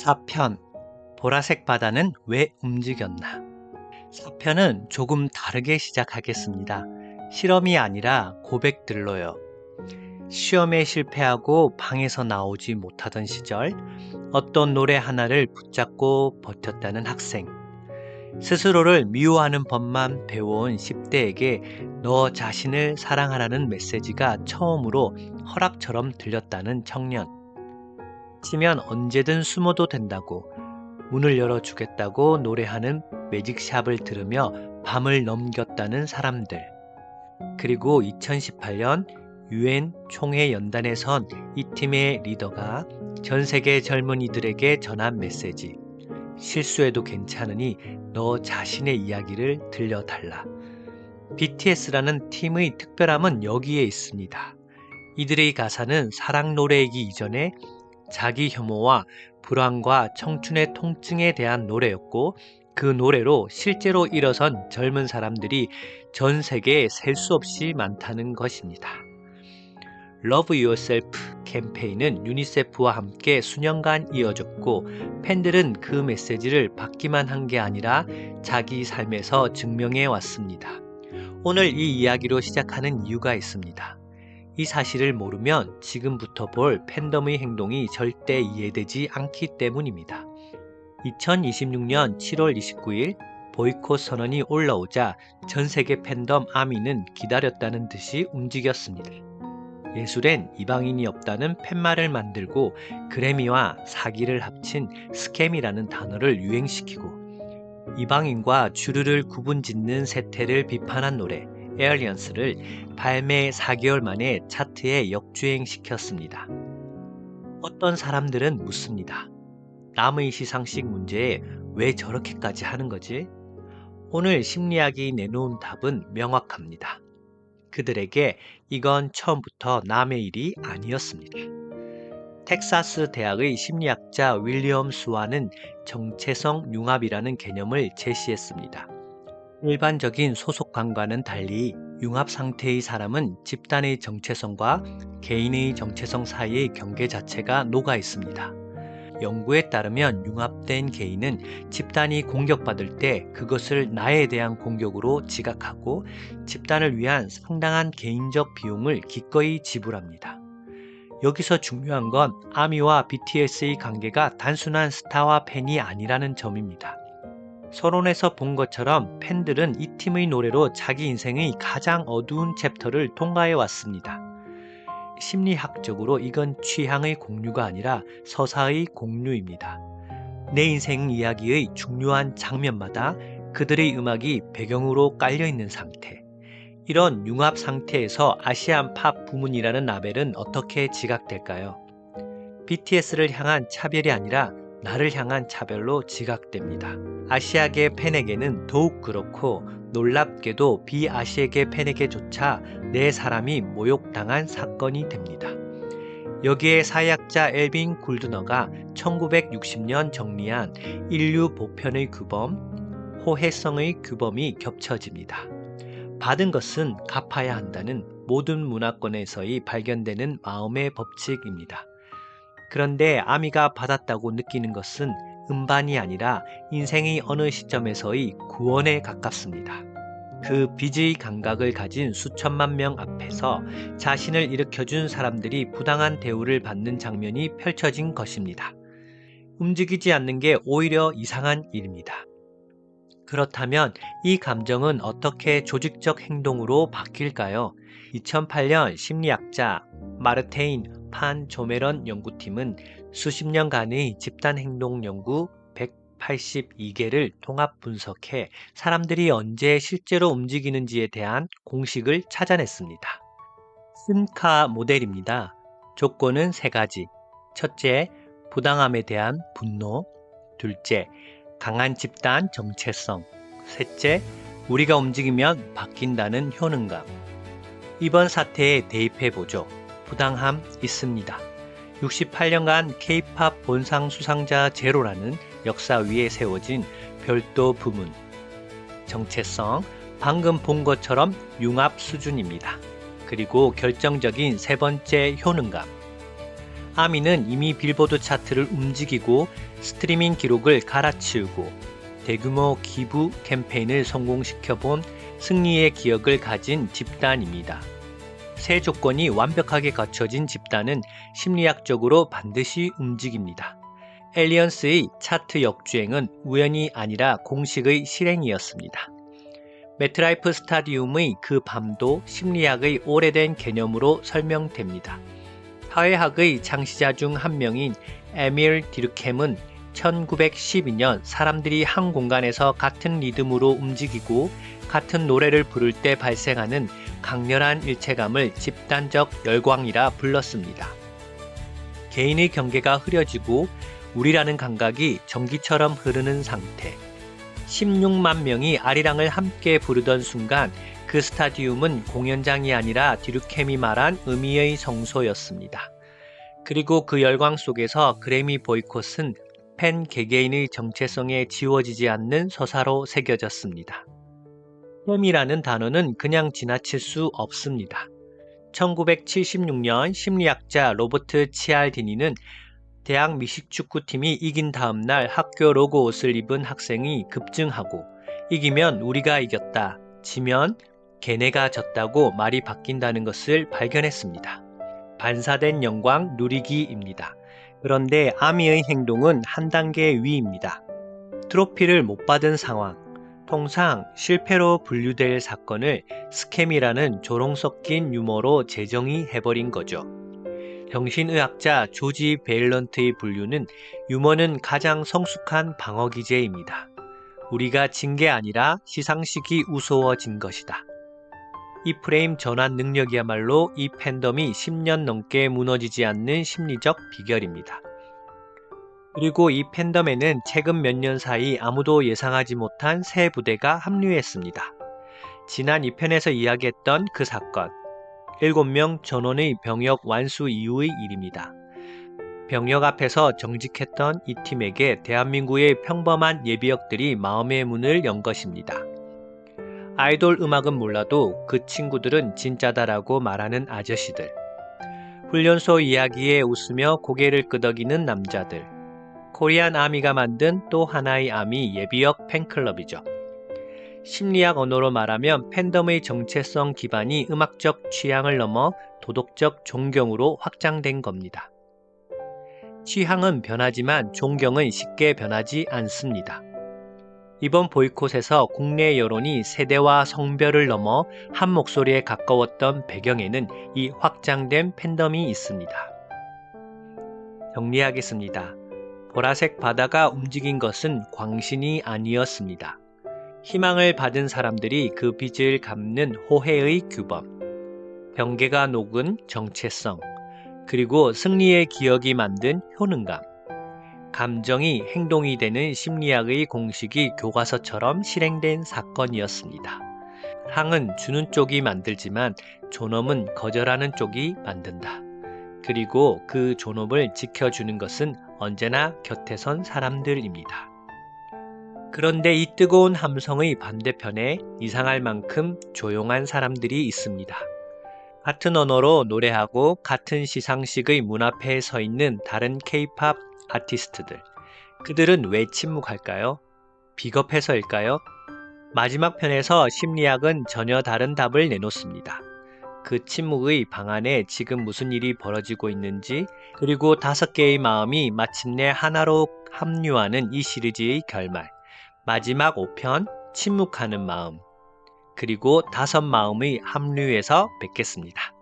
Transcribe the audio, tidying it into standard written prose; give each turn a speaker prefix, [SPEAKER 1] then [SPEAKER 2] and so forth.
[SPEAKER 1] 4편 보라색 바다는 왜 움직였나? 4편은 조금 다르게 시작하겠습니다. 실험이 아니라 고백들로요. 시험에 실패하고 방에서 나오지 못하던 시절 어떤 노래 하나를 붙잡고 버텼다는 학생, 스스로를 미워하는 법만 배워온 10대에게 너 자신을 사랑하라는 메시지가 처음으로 허락처럼 들렸다는 청년, 치면 언제든 숨어도 된다고 문을 열어주겠다고 노래하는 매직샵을 들으며 밤을 넘겼다는 사람들, 그리고 2018년 UN 총회 연단에 선 이 팀의 리더가 전 세계 젊은이들에게 전한 메시지, 실수해도 괜찮으니 너 자신의 이야기를 들려달라. BTS라는 팀의 특별함은 여기에 있습니다. 이들의 가사는 사랑 노래이기 이전에 자기 혐오와 불안과 청춘의 통증에 대한 노래였고, 그 노래로 실제로 일어선 젊은 사람들이 전 세계에 셀 수 없이 많다는 것입니다. Love Yourself 캠페인은 유니세프와 함께 수년간 이어졌고, 팬들은 그 메시지를 받기만 한 게 아니라 자기 삶에서 증명해 왔습니다. 오늘 이 이야기로 시작하는 이유가 있습니다. 이 사실을 모르면 지금부터 볼 팬덤의 행동이 절대 이해되지 않기 때문입니다. 2026년 7월 29일 보이콧 선언이 올라오자 전 세계 팬덤 아미는 기다렸다는 듯이 움직였습니다. 예술엔 이방인이 없다는 팻말을 만들고 그래미와 사기를 합친 스캠이라는 단어를 유행시키고 이방인과 주류를 구분짓는 세태를 비판한 노래 에얼리언스를 발매 4개월 만에 차트에 역주행시켰습니다. 어떤 사람들은 묻습니다. 남의 시상식 문제에 왜 저렇게까지 하는 거지? 오늘 심리학이 내놓은 답은 명확합니다. 그들에게 이건 처음부터 남의 일이 아니었습니다. 텍사스 대학의 심리학자 윌리엄 스완은 정체성 융합이라는 개념을 제시했습니다. 일반적인 소속감과는 달리 융합 상태의 사람은 집단의 정체성과 개인의 정체성 사이의 경계 자체가 녹아 있습니다. 연구에 따르면 융합된 개인은 집단이 공격받을 때 그것을 나에 대한 공격으로 지각하고 집단을 위한 상당한 개인적 비용을 기꺼이 지불합니다. 여기서 중요한 건 아미와 BTS의 관계가 단순한 스타와 팬이 아니라는 점입니다. 서론에서 본 것처럼 팬들은 이 팀의 노래로 자기 인생의 가장 어두운 챕터를 통과해 왔습니다. 심리학적으로 이건 취향의 공유가 아니라 서사의 공유입니다. 내 인생 이야기의 중요한 장면마다 그들의 음악이 배경으로 깔려있는 상태. 이런 융합 상태에서 아시안 팝 부문이라는 라벨은 어떻게 지각될까요? BTS를 향한 차별이 아니라 나를 향한 차별로 지각됩니다. 아시아계 팬에게는 더욱 그렇고 놀랍게도 비아시아계 팬에게조차 내 사람이 모욕당한 사건이 됩니다. 여기에 사회학자 엘빈 굴드너가 1960년 정리한 인류 보편의 규범, 호혜성의 규범이 겹쳐집니다. 받은 것은 갚아야 한다는 모든 문화권에서의 발견되는 마음의 법칙입니다. 그런데 아미가 받았다고 느끼는 것은 음반이 아니라 인생의 어느 시점에서의 구원에 가깝습니다. 그 빚의 감각을 가진 수천만 명 앞에서 자신을 일으켜준 사람들이 부당한 대우를 받는 장면이 펼쳐진 것입니다. 움직이지 않는 게 오히려 이상한 일입니다. 그렇다면 이 감정은 어떻게 조직적 행동으로 바뀔까요? 2008년 심리학자 마르테인 판 조메런 연구팀은 수십 년간의 집단 행동 연구 182개를 통합 분석해 사람들이 언제 실제로 움직이는지에 대한 공식을 찾아냈습니다. 심카 모델입니다. 조건은 3가지. 첫째, 부당함에 대한 분노. 둘째, 강한 집단 정체성. 셋째, 우리가 움직이면 바뀐다는 효능감. 이번 사태에 대입해보죠. 부당함 있습니다. 68년간 K-팝 본상 수상자 제로라는 역사 위에 세워진 별도 부문. 정체성, 방금 본 것처럼 융합 수준입니다. 그리고 결정적인 3번째 효능감. 아미는 이미 빌보드 차트를 움직이고 스트리밍 기록을 갈아치우고 대규모 기부 캠페인을 성공시켜본 승리의 기억을 가진 집단입니다. 세 조건이 완벽하게 갖춰진 집단은 심리학적으로 반드시 움직입니다. 엘리언스의 차트 역주행은 우연이 아니라 공식의 실행이었습니다. 매트라이프 스타디움의 그 밤도 심리학의 오래된 개념으로 설명됩니다. 사회학의 창시자 중 한 명인 에밀 디르켐은 1912년 사람들이 한 공간에서 같은 리듬으로 움직이고 같은 노래를 부를 때 발생하는 강렬한 일체감을 집단적 열광이라 불렀습니다. 개인의 경계가 흐려지고 우리라는 감각이 전기처럼 흐르는 상태. 16만 명이 아리랑을 함께 부르던 순간 그 스타디움은 공연장이 아니라 디르켐이 말한 의미의 성소였습니다. 그리고 그 열광 속에서 그래미 보이콧은 팬 개개인의 정체성에 지워지지 않는 서사로 새겨졌습니다. 팬이라는 단어는 그냥 지나칠 수 없습니다. 1976년 심리학자 로버트 치알디니는 대학 미식축구팀이 이긴 다음 날 학교 로고 옷을 입은 학생이 급증하고 이기면 우리가 이겼다, 지면 걔네가 졌다고 말이 바뀐다는 것을 발견했습니다. 반사된 영광 누리기입니다. 그런데 아미의 행동은 한 단계 위입니다. 트로피를 못 받은 상황. 통상 실패로 분류될 사건을 스캠이라는 조롱 섞인 유머로 재정의 해버린 거죠. 정신의학자 조지 베일런트의 분류는 유머는 가장 성숙한 방어 기제입니다. 우리가 진 게 아니라 시상식이 우스워진 것이다. 이 프레임 전환 능력이야말로 이 팬덤이 10년 넘게 무너지지 않는 심리적 비결입니다. 그리고 이 팬덤에는 최근 몇 년 사이 아무도 예상하지 못한 새 부대가 합류했습니다. 지난 2편에서 이야기했던 그 사건. 7명 전원의 병역 완수 이후의 일입니다. 병역 앞에서 정직했던 이 팀에게 대한민국의 평범한 예비역들이 마음의 문을 연 것입니다. 아이돌 음악은 몰라도 그 친구들은 진짜다라고 말하는 아저씨들. 훈련소 이야기에 웃으며 고개를 끄덕이는 남자들. 코리안 아미가 만든 또 하나의 아미 예비역 팬클럽이죠. 심리학 언어로 말하면 팬덤의 정체성 기반이 음악적 취향을 넘어 도덕적 존경으로 확장된 겁니다. 취향은 변하지만 존경은 쉽게 변하지 않습니다. 이번 보이콧에서 국내 여론이 세대와 성별을 넘어 한 목소리에 가까웠던 배경에는 이 확장된 팬덤이 있습니다. 정리하겠습니다. 보라색 바다가 움직인 것은 광신이 아니었습니다. 희망을 받은 사람들이 그 빚을 갚는 호혜의 규범, 경계가 녹은 정체성, 그리고 승리의 기억이 만든 효능감, 감정이 행동이 되는 심리학의 공식이 교과서처럼 실행된 사건이었습니다. 상은 주는 쪽이 만들지만 존엄은 거절하는 쪽이 만든다. 그리고 그 존엄을 지켜주는 것은 언제나 곁에 선 사람들입니다. 그런데 이 뜨거운 함성의 반대편에 이상할 만큼 조용한 사람들이 있습니다. 같은 언어로 노래하고 같은 시상식의 문 앞에 서 있는 다른 K-팝 아티스트들. 그들은 왜 침묵할까요? 비겁해서일까요? 마지막 편에서 심리학은 전혀 다른 답을 내놓습니다. 그 침묵의 방 안에 지금 무슨 일이 벌어지고 있는지, 그리고 5개의 마음이 마침내 하나로 합류하는 이 시리즈의 결말. 마지막 5편 침묵하는 마음, 그리고 5 마음의 합류에서 뵙겠습니다.